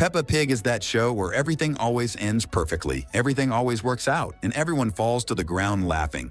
Peppa Pig is that show where everything always ends perfectly, everything always works out, and everyone falls to the ground laughing.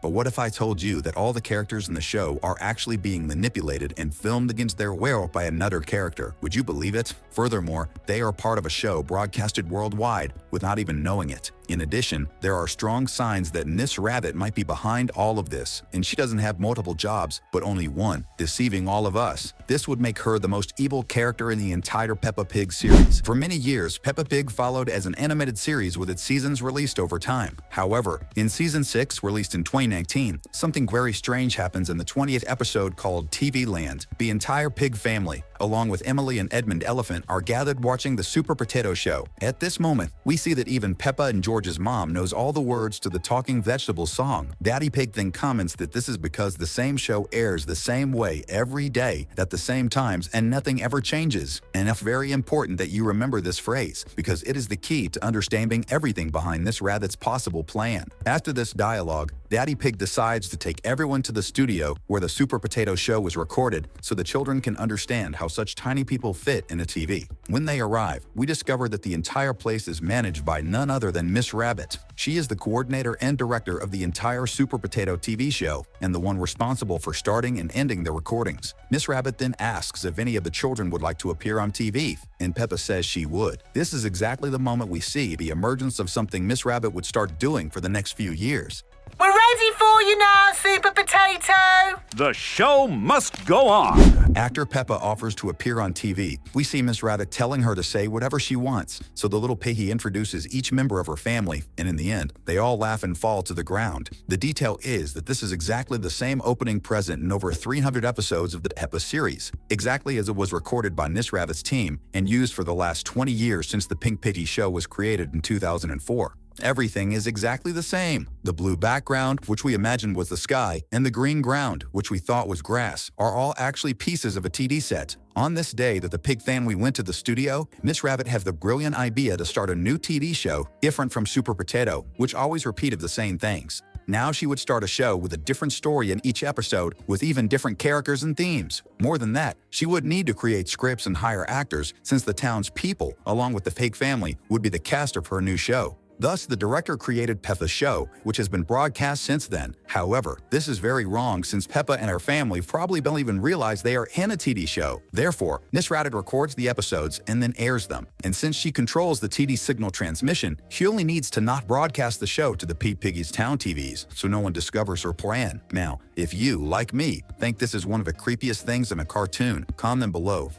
But what if I told you that all the characters in the show are actually being manipulated and filmed against their will by another character? Would you believe it? Furthermore, they are part of a show broadcasted worldwide without even knowing it. In addition, there are strong signs that Miss Rabbit might be behind all of this, and she doesn't have multiple jobs, but only one, deceiving all of us. This would make her the most evil character in the entire Peppa Pig series. For many years, Peppa Pig followed as an animated series with its seasons released over time. However, in Season 6, released in 2019, something very strange happens in the 20th episode called TV Land. The entire pig family, along with Emily and Edmund Elephant, are gathered watching the Super Potato Show. At this moment, we see that even Peppa and George's mom knows all the words to the Talking Vegetables song. Daddy Pig then comments that this is because the same show airs the same way every day at the same times and nothing ever changes. And it's very important that you remember this phrase because it is the key to understanding everything behind this rabbit's possible plan. After this dialogue, Daddy Pig decides to take everyone to the studio where the Super Potato Show was recorded so the children can understand how such tiny people fit in a TV. When they arrive, we discover that the entire place is managed by none other than Miss Rabbit. She is the coordinator and director of the entire Super Potato TV show and the one responsible for starting and ending the recordings. Miss Rabbit then asks if any of the children would like to appear on TV, and Peppa says she would. This is exactly the moment we see the emergence of something Miss Rabbit would start doing for the next few years. We're ready for you now, Super Potato! The show must go on! After Peppa offers to appear on TV, we see Miss Rabbit telling her to say whatever she wants, so the little piggy introduces each member of her family, and in the end, they all laugh and fall to the ground. The detail is that this is exactly the same opening present in over 300 episodes of the Peppa series, exactly as it was recorded by Miss Rabbit's team and used for the last 20 years since the Pink Piggy show was created in 2004. Everything is exactly the same. The blue background, which we imagined was the sky, and the green ground, which we thought was grass, are all actually pieces of a TD set. On this day that the pig family went to the studio, Miss Rabbit had the brilliant idea to start a new TD show, different from Super Potato, which always repeated the same things. Now she would start a show with a different story in each episode, with even different characters and themes. More than that, she would need to create scripts and hire actors, since the town's people, along with the pig family, would be the cast of her new show. Thus, the director created Peppa's show, which has been broadcast since then. However, this is very wrong since Peppa and her family probably don't even realize they are in a TD show. Therefore, Miss Rabbit records the episodes and then airs them. And since she controls the TD signal transmission, she only needs to not broadcast the show to the Pete Piggy's town TVs so no one discovers her plan. Now, if you, like me, think this is one of the creepiest things in a cartoon, comment below,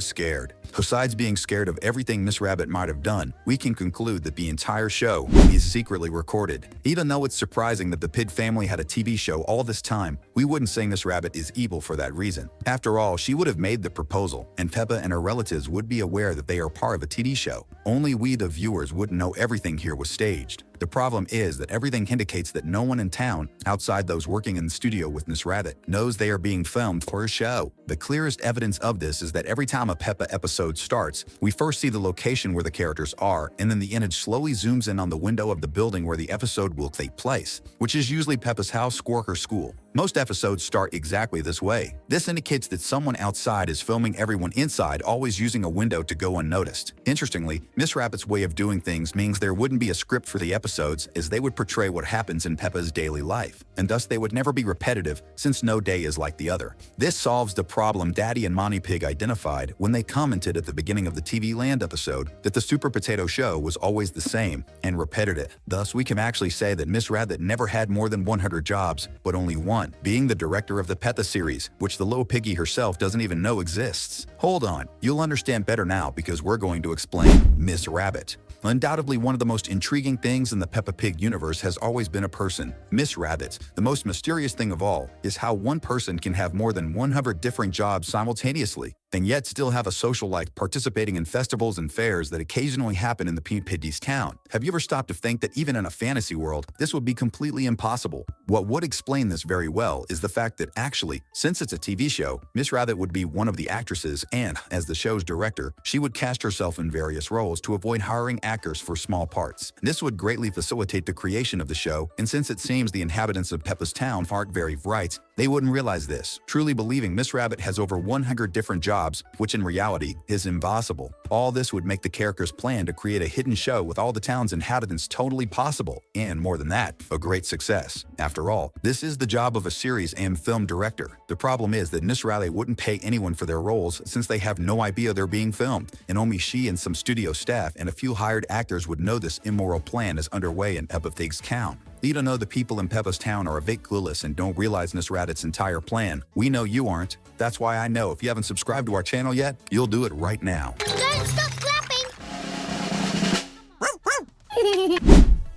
#scared. Besides being scared of everything Miss Rabbit might have done, we can conclude that the entire show is secretly recorded. Even though it's surprising that the pig family had a TV show all this time, we wouldn't say Miss Rabbit is evil for that reason. After all, she would have made the proposal, and Peppa and her relatives would be aware that they are part of a TV show. Only we, the viewers, wouldn't know everything here was staged. The problem is that everything indicates that no one in town, outside those working in the studio with Miss Rabbit, knows they are being filmed for a show. The clearest evidence of this is that every time a Peppa episode starts, we first see the location where the characters are, and then the image slowly zooms in on the window of the building where the episode will take place, which is usually Peppa's house, Squawk, or school. Most episodes start exactly this way. This indicates that someone outside is filming everyone inside, always using a window to go unnoticed. Interestingly, Miss Rabbit's way of doing things means there wouldn't be a script for the episodes, as they would portray what happens in Peppa's daily life, and thus they would never be repetitive since no day is like the other. This solves the problem Daddy and Monty Pig identified when they commented at the beginning of the TV Land episode that the Super Potato Show was always the same and repetitive. Thus, we can actually say that Miss Rabbit never had more than 100 jobs, but only one, being the director of the Peppa series, which the little piggy herself doesn't even know exists. Hold on, you'll understand better now because we're going to explain Miss Rabbit. Undoubtedly, one of the most intriguing things in the Peppa Pig universe has always been a person, Miss Rabbit. The most mysterious thing of all is how one person can have more than 100 different jobs simultaneously, and yet still have a social life participating in festivals and fairs that occasionally happen in the Pete Piggy's town. Have you ever stopped to think that even in a fantasy world, this would be completely impossible? What would explain this very well is the fact that actually, since it's a TV show, Miss Rabbit would be one of the actresses and, as the show's director, she would cast herself in various roles to avoid hiring actors for small parts. This would greatly facilitate the creation of the show, and since it seems the inhabitants of Peppa's town aren't very bright, They wouldn't realize this, truly believing Miss Rabbit has over 100 different jobs, which in reality is impossible. All this would make the character's plan to create a hidden show with all the town's inhabitants totally possible, and more than that, a great success. After all, this is the job of a series and film director. The problem is that Miss Rabbit wouldn't pay anyone for their roles since they have no idea they're being filmed, and only she and some studio staff and a few hired actors would know this immoral plan is underway in Peppa Pig's town. You don't know the people in Peppa's town are a bit clueless and don't realize Miss Rabbit's entire plan. We know you aren't. That's why I know if you haven't subscribed to our channel yet, you'll do it right now. Don't stop clapping!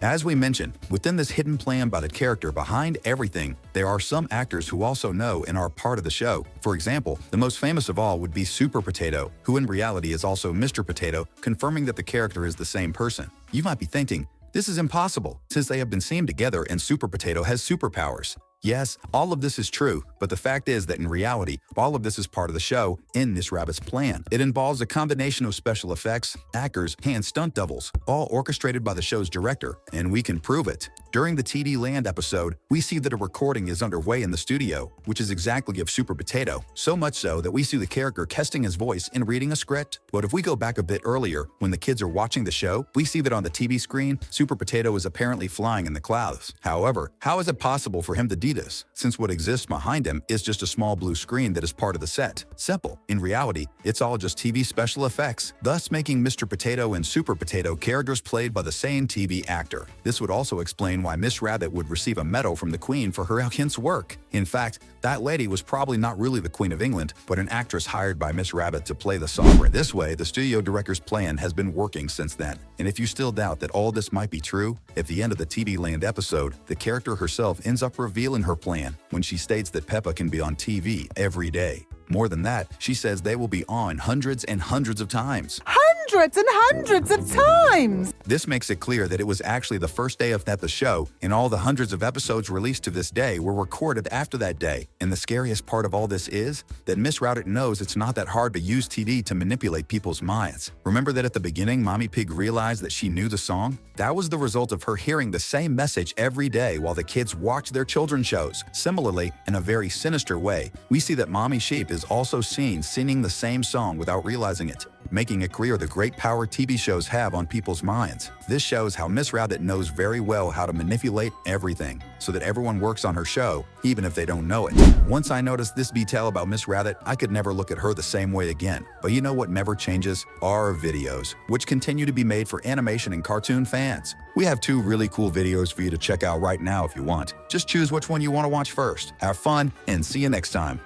As we mentioned, within this hidden plan by the character behind everything, there are some actors who also know and are part of the show. For example, the most famous of all would be Super Potato, who in reality is also Mr. Potato, confirming that the character is the same person. You might be thinking, this is impossible, since they have been seen together and Super Potato has superpowers. Yes, all of this is true, but the fact is that in reality, all of this is part of the show in Miss Rabbit's plan. It involves a combination of special effects, actors, and stunt doubles, all orchestrated by the show's director, and we can prove it. During the TD Land episode, we see that a recording is underway in the studio, which is exactly of Super Potato, so much so that we see the character testing his voice and reading a script. But if we go back a bit earlier, when the kids are watching the show, we see that on the TV screen, Super Potato is apparently flying in the clouds. However, how is it possible for him to do this, since what exists behind him is just a small blue screen that is part of the set? Simple. In reality, it's all just TV special effects, thus making Mr. Potato and Super Potato characters played by the same TV actor. This would also explain why Miss Rabbit would receive a medal from the Queen for her intense work. In fact, that lady was probably not really the Queen of England, but an actress hired by Miss Rabbit to play the sovereign. This way, the studio director's plan has been working since then. And if you still doubt that all this might be true, at the end of the TV Land episode, the character herself ends up revealing her plan when she states that Peppa can be on TV every day. More than that, she says they will be on hundreds and hundreds of times. Hundreds and hundreds of times! This makes it clear that it was actually the first day of the show, and all the hundreds of episodes released to this day were recorded after that day. And the scariest part of all this is that Miss Rabbit knows it's not that hard to use TV to manipulate people's minds. Remember that at the beginning, Mommy Pig realized that she knew the song? That was the result of her hearing the same message every day while the kids watched their children's shows. Similarly, in a very sinister way, we see that Mommy Sheep is also seen singing the same song without realizing it, making it clear the great power TV shows have on people's minds. This shows how Miss Rabbit knows very well how to manipulate everything, so that everyone works on her show, even if they don't know it. Once I noticed this detail about Miss Rabbit, I could never look at her the same way again. But you know what never changes? Our videos, which continue to be made for animation and cartoon fans. We have 2 really cool videos for you to check out right now if you want. Just choose which one you want to watch first. Have fun, and see you next time.